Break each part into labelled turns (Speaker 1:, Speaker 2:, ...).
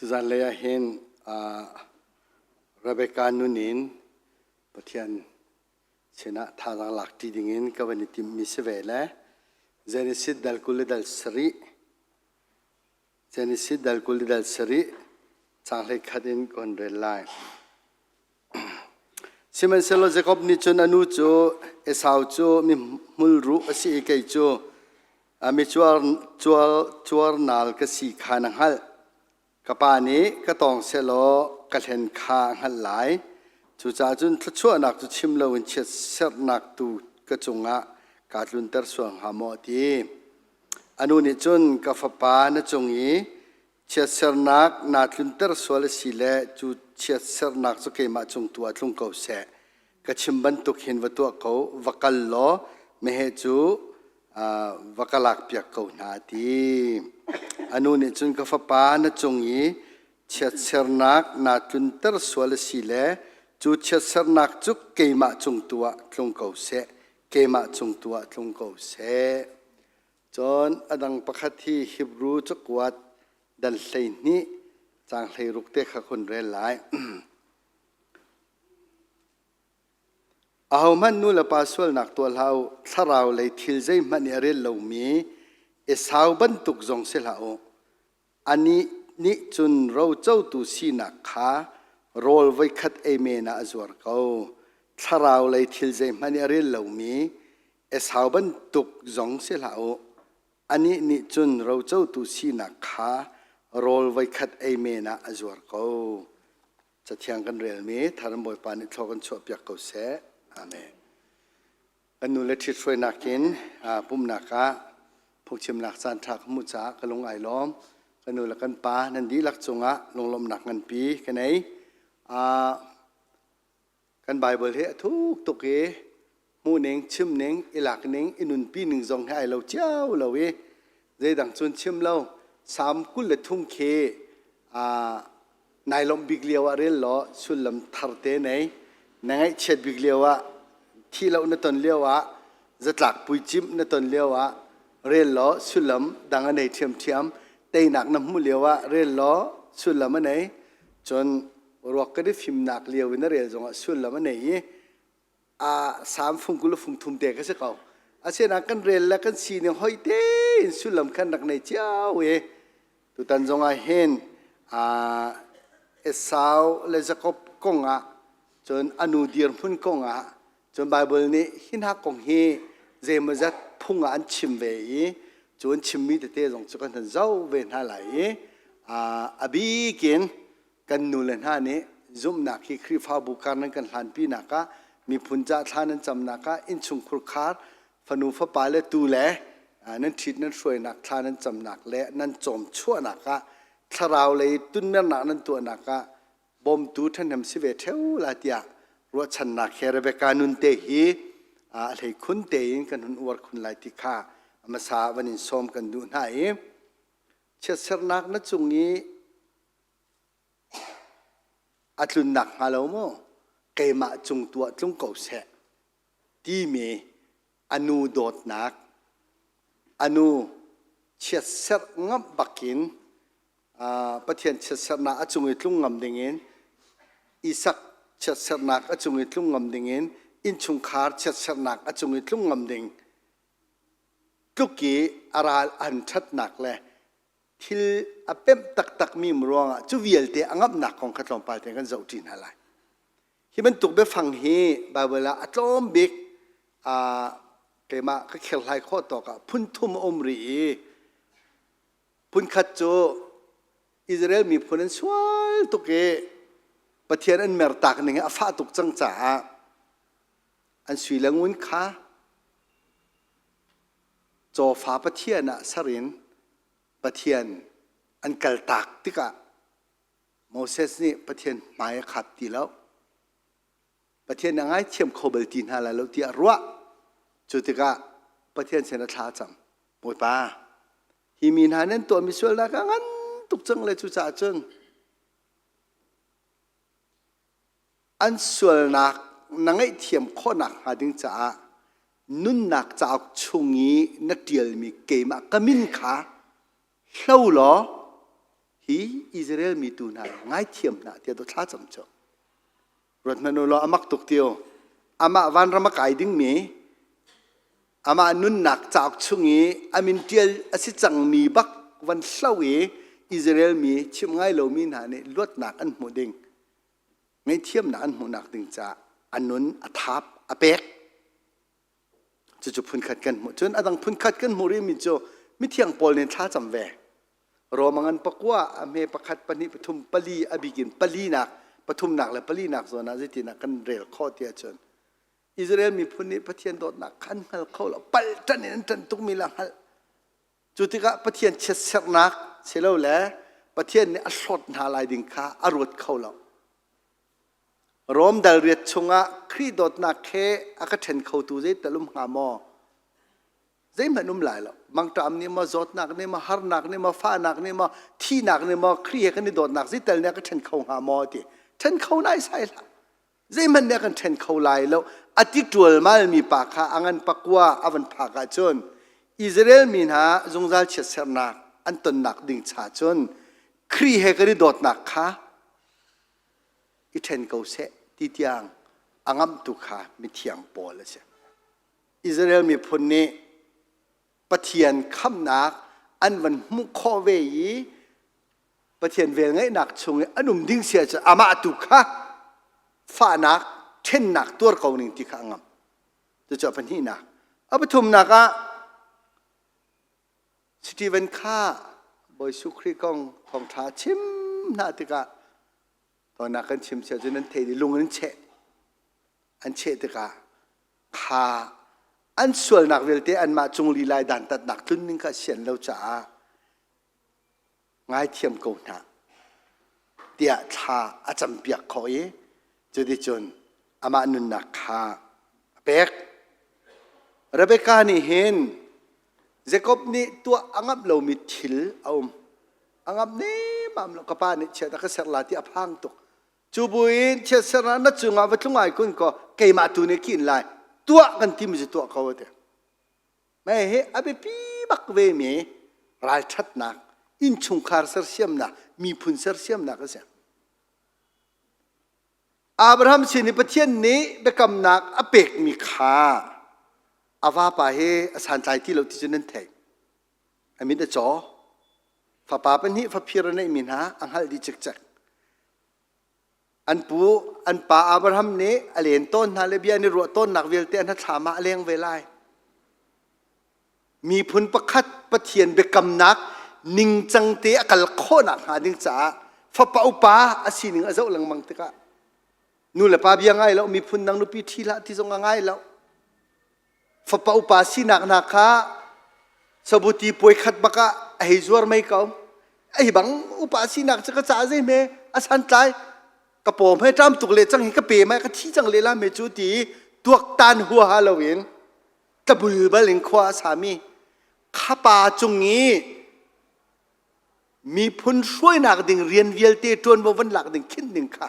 Speaker 1: ตุจันเลยเห็นระเบกานุนินปะเทียนชนะทางหลักที่ดิ่งก็วันนี้ทีมมิสเวลเจนิสิตดัลกุลดัลสรีเจนิสิตดัลกุลดัลสรีจางเลยขัดินคนเรลัยซิมันเซโลเจคอบนิจุนอนุโจเอสาวโจมีมุลรูอสิเอกโจมีจวรนัลกสีขานังฮัลกปานี้ก็ต้องเซโลกเห็นข้างหันไหลจุจ่าจุนทัชวนักจุชิมเลวินเชสเซร์นักตูกจงะกาดลุนเตอร์สวงหามอดีอนุนิจุนกฟปานจงยีเชสเซร์นักนาดลุนเตอร์สวลสิเลจุเชสเซร์นักสุเกมาจงตัวลุงเกาเสกชิมบันตุกเห็นวัตัวเขาวักลโลเมเหจูวักลักเปียกเขานาดีอนุนิจุนกฟปานจงยีเชสเซร์นักนาดลุนเตอร์สวลสิเลจูเชสเนักจุกเกมาจงตัวลงเกาเสเกมาจงตัวลงเกาเสจนอดังปะคัที่ฮิบรูจุกวัดดันเลยนี้จางเลยรุกเตะขคนเรลายเอามันนู่ละปาสวลนักตัวเราถ้าเราเลยทิลใจมันเรลเรามีเอสาวบันตุกจงเสลาอันนี้นี่จุนเราเจ้าตุสีนักขาโรลไว้ขัดเอเมน่าจวรเขาถ้าเราเลยทิลใจมันเรื่องเหล่านี้เอสาวบันตุกจงเสียแล้วอันนี้นิจุนเราเจ้าตุสีนักขาโรลไว้ขัดเอเมน่าจวรเขาจะเที่ยงกันเรื่องนี้ถ้าเราบ่อยปานิทอกันชอบอยากเขาเสียอาเมนอันนู้นเลยที่ช่วยนักกินปุ่มนักกะพวกชิมนักสันทักมุจากระลงไอล้อมกันนู้นละกันปานันดีลักจงะลงลมหนักเงินปีกันไหนกันไบเบิลเฮทุกตุกเอมูเน่งชิมเน่งอิลักเน่งอินุนปีหนึ่งจงให้เราเจ้าเราเวเจดังจนชิมเราสามกุลทุ่งเคนายลมบิกเลียวอะไรหรอสุลมทาร์เตไหนนายเช็ดบิกเลียวที่เราเนตอนเลียวจะหลักปุยจิมเนตอนเลียวเรลล้อสุลมดังอันไหนเทียมเทียมเตยหนักน้ำมูเลียวเรลล้อสุลมอันไหนจนรวกก็ได้ฟิมนักเลี้ยววินาเรียจงสุดละมันเนี่ยสามฟุงกุลฟุงทุ่มเตะก็จะเขาเช่นนักกันเรียนแล้วกันสีเนี่ยห้อยเต้สุดละมันกันนักในเจ้าตุตันจงเห็นเอสาวเลจะกบกงจนอนุเดียร์พุ่นกงจนไบเบิลนี้หินหักกงเฮเจมันจะพุ่งอันชิมเวจนชิมมีแต่เตะจงจุกันทันเจ้าเวนหาไหลอบีกินกันนูเลนฮานี้จุ่มนักที่ครีฟ้าบุการนั้นกันหลานปีนักมีพุนจ่าท่านั้นจำนักอินชุงครุคาร์ฟนูฟ้าปาเลตูเล่นั้นทิดนั้นช่วยนักท่านั้นจำนักเละนั้นจมชั่วนักถ้าเราเลยตุนเมื่อนักนั้นตัวนักบอมตูท่านทำสิเวเทวลาเดียรัวชันนักเฮเรเบกานุนเตฮีเลยคุณเตยินกันหุนอวดคุณไลติข้ามาสาวันนี้ซ้อมกันดูหน่อยเชื่อเสนักนั้นจงนี้อัตลุนนักฮาโลโมเกมาจงตัวจงเก่าเสที่มีอนุโดดนักอนุเชื่อเสงับบักินประเทศเชื่อเสนักจงอิทลุงงำดิ่งอิสักเชื่อเสนักจงอิทลุงงำดิ่งอินชุงคาร์เชื่อเสนักจงอิทลุงงำดิ่งทุกกี้อาราอันชัดนักเลยที่เป็มตักมีมรวงจูวิลเตอังอับหนักของขัดลมไปแต่กันเจ้าจีนอะไรที่มันตกไปฟังเฮบาเวลาอัตลมบิกเกมาก็เขียนลายข้อต่อกับพุนทุมอมรีพุนขัดโจอิสราเอลมีพุนนั้นสวยตุกเกประเทศอันเมรตักหนึ่งอาฟ้าตุกจังจ่าอันสวยละงุนขาโจฟ้าประเทศน่ะสรินประเทศอันกัลตักที่กะโมเสสนี่ประเทศหมายขัดตีแล้วประเทศยังไงเชื่อมโคเบลตินฮาลาแล้วที่รัวจุดที่กะประเทศเซนทราจำหมดป่ะฮิมินฮานั้นตัวมิสเวลนักงั้นตุกจังเลยจุจ่าจังอันส่วนนักนั่งไอเทียมข้อนักหาดึงจ่านุ่นนักจากชุงงี้นัดเดียลมีเกมกมินขาเล่าหรอฮิ hi Israel mi tu na ngai thiam na tia to thla cham cho rot manu lo amak tuk tio ama van rama kai ding mi ama nun nak chak chungi amin tial asi chang mi bak van hlawi Israel mi chim ngai lo mi na ne lot nak an mu ding ngai thiam na an mu nak ding cha anun athap apek chu phun khat kan mu chun adang phun khat kan mu ri mi cho mi thiang pol ne thla cham ve romangan pakwa ame pakhat pani pathum pali abigin pali nak pathum nak la pali nak zona jiti na kan rel kho tia chon Israel mi phuni pathian dot nak khan hal kho la pal tan en tan tuk mi la hal chutika pathian chet ser nak chelo le pathian ne a hlot na lai ding kha arut kho lo rom dal riat chunga khri dot nak khe aka then kho tu je talum ha mo zai manum lai lo mangtam ni ma zot nak ni ma har nak ni ma fa nak ni ma thi nak ni ma khri kan ni dot nak zai tel ne ka then kho ha mo ti then kho nai sai la zai man ne kan then kho lai lo ati tual mal mi pa kha angan pakwa avan pha ka chon Israel min ha zungzal chet ser nak an ton nak ding cha chon khri he ka ni dot nak kha I then kho se ti tiang angam tu kha mi thiang pol la se Israel mi phun ni pathian kham nak an van mu kho ve yi pathian vel ngai nak chung anum ding sia cha ama tu kha fa nak then nak tur ko ning ti kha ngam to cha pan hi na apathum naka Stephen kha boy sukri kong thong tha chim na ti ka to na kan chim sia junan thei di lung an che ti ka kha an sual nak velte an ma chung li lai dan tat nak tun ning kha sian lo cha ngai thiam ko na tia tha a cham piak kho ye chudi chun ama nun nak kha pek Rebecca ni hen Jacob ni tua angap lo mi thil angap ne mam lo kapa ni che ta ka ser la ti aphang tuk chubuin che ser na chunga wa tlungai kun ko keima tu ne kin lai tua kan tim je tua ko te mai he abe pi bak ve me ral that nak in chung khar ser siam na mi phun ser siam na ka se Abraham sini pathian ni bekam nak apek mi kha awa pa he asan tai ti lo ti chunan thei amin da cho fa pa pan hi fa phir nei min ha anghal di chek chek an pu an pa Abraham ne alen ton na le bia ni ro ton nak vel te an thama aleng velai mi phun pakhat pathian bekam nak ning chang te akal kho nak ha ding cha fa pa upa asining azau lang mang te ka nu le pa bia ngai lo mi phun nang nu pi thila ti zong ngai lo fa pa upa si nak na kha sabuti poi khat baka ai zuar mai ka ai bang upa si nak cha ka cha je me asan tai ka pom he tram tuk le chang hi ka pe mai ka thi chang le la me chu ti tuak tan huwa halloween ka bul baling khwa sami kha pa chungi mi phun shuai nak ding rian vial te ton bo van lak ding khin ding kha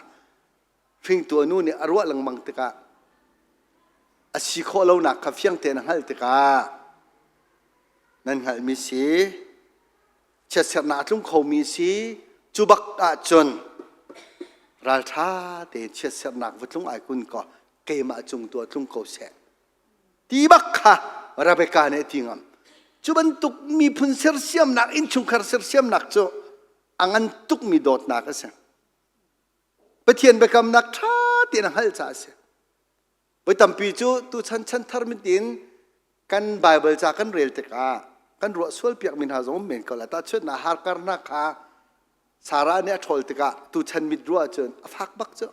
Speaker 1: phing tu nu ni arwa lang mang te ka asi kho lo nak kha fiang te na hal te ka nan hal mi si che ser na tlung kho mi si chu bak a chon ral tha te che ser nak vutlung ai kun ko ke ma chung tu tlung ko se ti bak kha Rebecca ne tingam chu ban tuk mi phun ser siam nak in chung khar ser siam nak cho angan tuk mi dot nak ase pathian bekam nak tha te na hal cha se Với tầm pi chú tu chân chân thar min tin kan Bible cha kan rel te ka kan ro sual piak min ha zom men ko la ta chut na har kar na kha sara ne thol te ka tu chan mit ro chun afak bak cho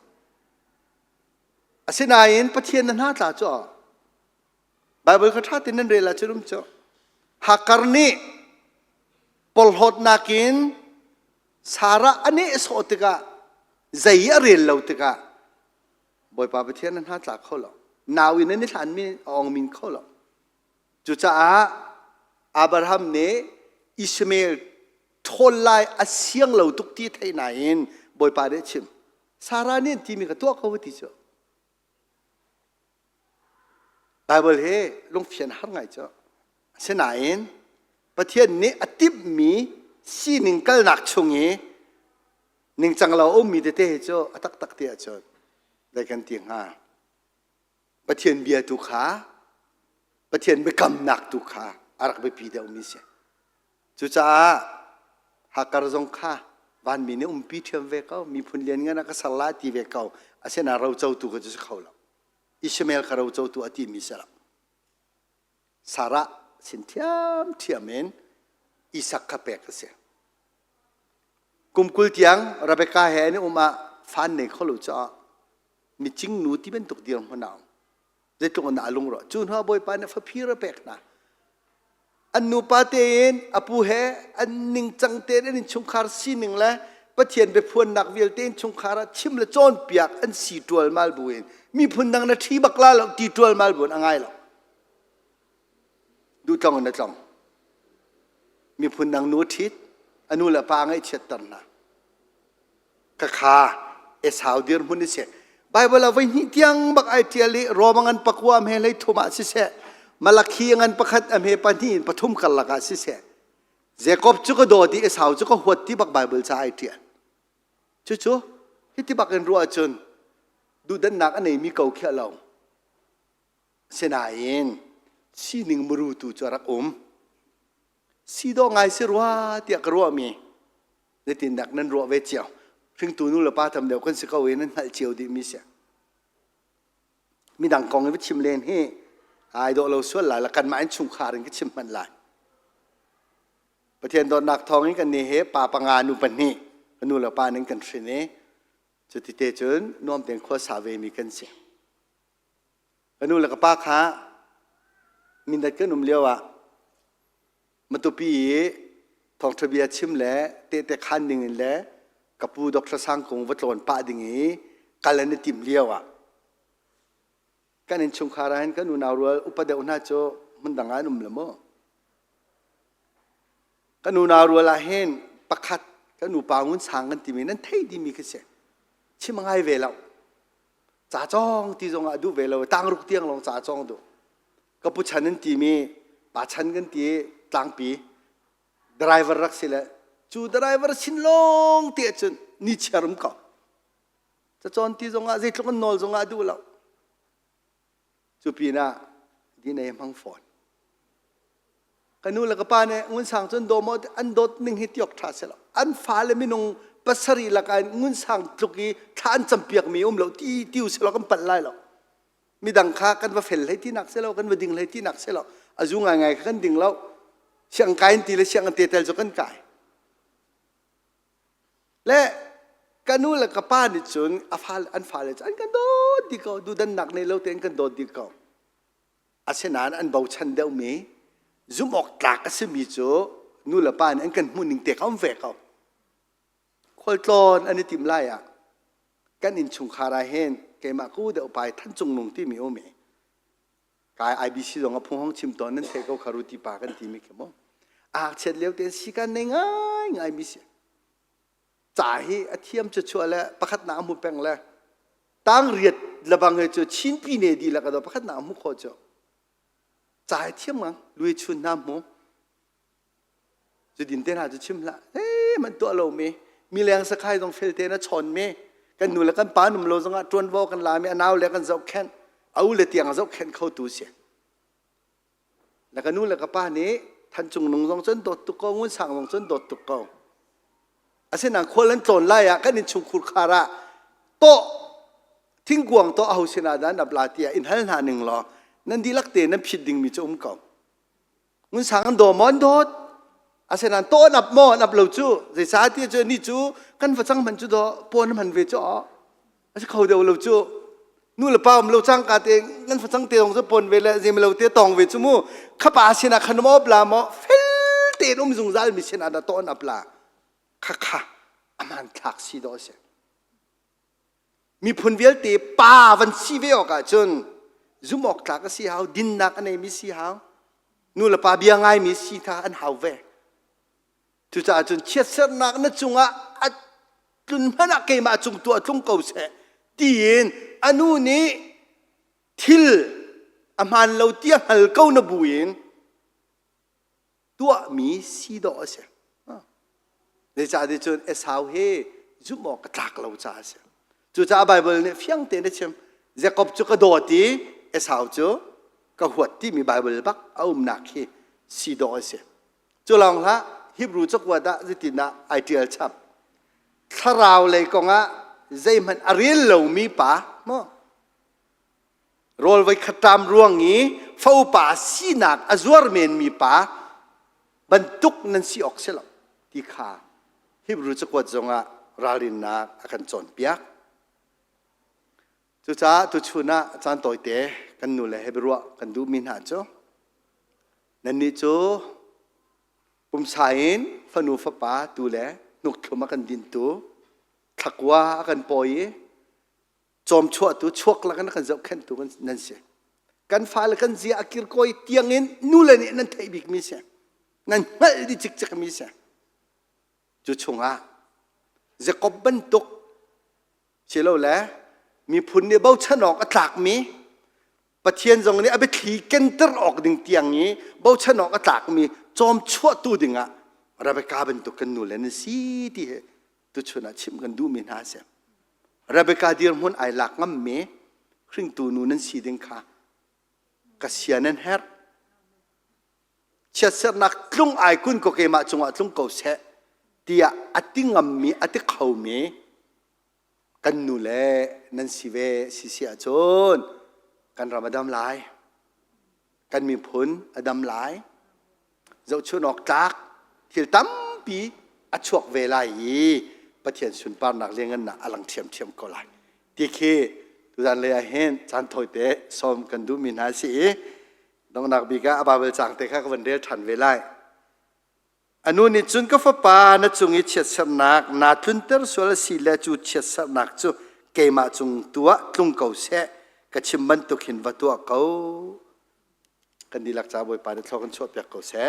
Speaker 1: asinain pathian na na ta cho Bible ka tha tin nan rel la churum cho ha karni pol hot nakin sara ane so te ka zai a rel lo te ka boy pa pathian na na ta kho lo nawi ne ni than mi ong min kho lo chu cha Abraham ne Ishmael thol lai asiang lo tuk ti thai na in boy pa de chim sara ne ti mi ka to ko ti cho Bible he long phian har ngai cho se na in pathian ne atip mi si ning kal nak chungi นิ่งจังเราอุ้มมีเตะเจ้าตักตักเตะจนได้กันเตียงหาประเทียนเบียตุขาประเทียนไปกำหนักตุขาอารักไปปีเดียวมีเสียจุจ้าหากกระจงข้าวันมีเนี่ยปีเทียมเวก้ามีพุนเลียนงั้นก็สลาตีเวก้าอาเซนาเราเจ้าตัวก็จะเข้าแล้วอิชเมลก็เราเจ้าตัวอติมีเสียละสาระสินเทียมเทียมเองอิสักขะเปกเสียกุมกุลเตียงเราไปกาเห็นมาฟันเนี่ยเขารู้จ้ามีจริงหนูที่เป็นตกเดียงพนาวเด็กตรงนั้นลงรอจูนหัวบอยปานเนี่ยฟีระเปกนะอันนูปาเตนอปูเฮอันนิงจังเตนอันนิชงคาร์ซีหนึ่งแล้วปะเทียนไปพวนนักเวลเตนชงคาร์ชิมละจอนเปียกอันสีตัวมาลบุญมีพวนนังนาทีบักลาหรอกตีตัวมาลบุญง่ายหรอกดูจังนะจังมีพวนนังนูทิดอันนู้นละปางไอเชตันนะกะขาเอสาวเดียร์มุนิเสไบเบิลเอาไว้หิที่ยังบักไอเทียลิรอมังันปักวามเฮลัยทุมาสิเสมาลักขีงันปักขัดอเมปันที่ปฐุมกัลลักสิเสเจคอบจุกโดดีเอสาวจุกหัวที่บักไบเบิลจะไอเทียจู่ๆที่บักกันรัวจนดูดันนักอันไหนมีเก่าแค่เราเสนาเองสีหนึ่งมรูตูจรักสีดองไงสิรัวเตียกรัวมีในตินดักนั้นรัวเวเจียวถึงตัวนู้นละป้าทำเดียวกันสิเขาเวนั้นหัลเจียวดีมีเสียมีดังกองให้ชิมเลนให้ไอ้ดอกเราส่วนหลายละกันมาอันชุมขาริงก็ชิมมันหลายประเทศโดนนักทองนี้กันนี่เฮป่าปังานุปันนี่กันนู้นละป้านั้นกันสิเนจุดที่เตจนน้อมเตียงข้อสาเวมีกันเสียกันนู้นละก็ป้าค้ามีดักกันนุ่มเลี้ยวมันตัวปีทองทะเบียชิมแล้วเตะคันหนึ่งแล้วกับผู้ดอกสังคงวัดหลอนป้าดิ่งนี้กันเลยในติมเลี้ยวกันเห็นชงคาราเห็นกันนูนาวรัวอุปเดอุณาโจมันดังอันนุ่มละมั้งกันนูนาวรัวละเห็นประคัดกันนูปางุนสังกันติมีนั่นเท่ดีมีกระเสชิมังไงเวลาจ่าจ้องที่จงดูเวลาตั้งรุกเตียงลงจ่าจ้องดูกับผู้ชันนั่นตีมีป่าชันกันตีตั้งปีดรายเวอร์รักสิละจูดรายเวอร์ชินลงเตี้ยจนนิชารุมเขาจะจอนที่จงอาเจตลกันนอลจงอาดูแล้วจูปีน่ะดีในมังฟอนกันนู้นแล้วก็ป้าเนี่ยงุนสังจนโดมอันโดดหนึ่งฮิตยกท่าเสร็จแล้วอันฟ้าเลยไม่นงปัสรีละกันงุนสังทุกี้ท่านจำเปียกมีแล้วที่ติวเสร็จแล้วกันปัดไล่แล้วมีดังค้ากันว่าเฟลเลยที่หนักเสร็จแล้วกันว่าดิ่งเลยที่หนักเสร็จแล้วอาจุงไงกันดิ่งแล้วเชียงกายตีเลยเชียงเตะเตลจกันกายและกันนู้นแล้วก็ป้านี่จนอันฟ้าเลยอันกันโดดดีเขาดูดันหนักในเราเต็งกันโดดดีเขาอาเซนานอันเบาชันเดียวมีจุ่มออกตากก็สมีโจนู้นแล้วป้านี่อันกันมุนิงเตะเขาเวกเขาคนตอนอันนี้ติมไล่กันอินชุงคาราเฮนเกมากูเดี๋ยวไปท่านจงนงที่มีโอเมกายไอบีซีตรงกับพงห้องชิมตอนนั้นเทเขาคารุติปากันที่มีเข้มเช็ดเลี้ยวเตียนสิกันง่ายมีเสียจ่ายให้เทียมจะชัวร์แล้วประคัดน้ำมุแปงแล้วตั้งเรียดระบังให้จะชิ้นปีเนดีแล้วก็ต้องประคัดน้ำมุขอจะจ่ายเทียมมั้งลุยชุนน้ำมุจะดินเต้นหาจะชิมละมันตัวเรามีแรงสักใครต้องเฟลเตนะชนกันนูแล้วกันป้าหนุ่มโลซงะจวนวอกันลามีอนาวแล้วกันเจ้าแค้นเอาเลยเตียงเจ้าแค้นเข้าตู้เสียแล้วกันนู้นแล้วก็ป้านี้ท่านจงนงจงจนดดตุกงุนสั่งจงจนดดตุกอาเสนังคนเล่นโจรไล่กันนิชุงคุรคาระโตทิ้งกวงโตเอาเสนาดานนับลาเตียอินฮันหาหนึ่งหรอนั่นดีลักเตนั่นผิดดิ่งมีจุ่มเก่างุนสั่งโดมอนโดดอาเสนันโตนับหม้อนับเหลาจูใจสาที่เจอนี่จูกันฝังมันจูโดปนมันเวจ่ออาเสเขาเดียวเหลาจูนู่นละป้ามเหลาจังกาเตงงั้นฝังเตียงจะปนเวลาเจมเหลาเตียตองเวจูมูข้าป่าเสนาขนมอบลามอเฟลเตนุ่มจงใจมีเสนาดาโตนับลาค่ะอามันทักซีโดเสมีพลเวลตีป้าวันซีเวออกจนจุมออกทักซีฮาวดินนักอันไหนมีซีฮาวนู่นละป้าเบียงไงมีซีท่าอันฮาวเวทุจ่าจนเชี่ยเสนักนั่นจุงจนมันเกมาจุงตัวจุงเก่าเสตีนอันนู้นนี้ทิลอามันเราเตี้ยหัลเก้านบุยนตัวมีซีโดเสเดี๋ยวจะได้จนเอสาวเฮ จุหมอกตักเราจ้าเสียจู่จ้าไบเบิลเนี่ยเฟียงเตนได้เชื่อมเจ้ากบจุกระโดดที่เอสาวจู่ก็หัวที่มีไบเบิลบักเอาหนักที่สีดอยเสียจู่ลองละฮิบรูจักว่าได้จิตินะไอเดียชับถ้าเราเลยก็งะใจมันอริลเรามีป่ามั้งโรลไว้ขตามร่วงงี้เฝ้าป่าสีนักอจวรเมนมีป่าบรรทุกนั้นสีออกเสียแล้วที่ขาฮิบรูจักว่าจงะราลินนักอาการจนเปียกจุจ้าตุชุนะจานตัวเตะกันนู่นเลยให้ไปรัวกันดูมินหาจ้นั่นนี่จ้ปุ่มสายน์ฟนูฟ้าป่าดูแลนุกขมากันดินตัวถักว่ากันปอยจอมชั่วตัวชั่วละกันกันจะขึ้นตัวกันนั่นเสียกันฟ้าละกันเสียอากิรคอยเตียงเงินนู่นเลยนี่นั่นไทยบิกมิเสียนั่นไม่ได้จิกจิกมิเสียจุชงอ่ะจะกบบันตุกเชื่อแล้วแหละมีพุนเนี่ยเบ้าชนอกอัตลักมีประเทียนตรงนี้เอาไปถีกันตรออกดึงเตียงนี้เบ้าชนอกอัตลักมีจอมชั่วตัวดึงอ่ะเราไปกาบันตุกกันนู่นเลยนั่นสิที่ตุชนะชิมกันดูมินหาเสียเราไปกาเดียร์มุนไอหลักงั้มเมครึ่งตัวนู่นนั่นสีดึงค่ะกษเชียนันเฮร์เชื่อเสนักลุงไอคุณก็เกมาจงอ่ะลุงเก่าเสที่อัติงั้มมีอัติเขามีกันนู่นแหละนั่นสิเวสิเสียจนกันรำอดัมหลายกันมีผลอดัมหลายเจ้าชนออกจากที่ตั้มปีอัชวกเวลาอีประเทศสุนปานักเลี้ยงกันนะอลังเทียมเทียมก็ไหลที่เคตุดันเลยเห็นจานถอยเตะซ้อมกันดูมินาสีน้องนักบิกะอบาเบลจังเตะข้ากันวันเดียวทันเวลาอันนู้นนี่จุนก็ฟ้าป่านะจุงอิเชียสนักนาทุนเตอร์ส่วนสีเลจูเชียสนักจูเกมาจุงตัวตุงเก่าเสะกชิมมันตุขินวัตัวเก่ากันดีหลักจ้าบอยป่าเดือดร้อนชดเปียกเก่าเสะ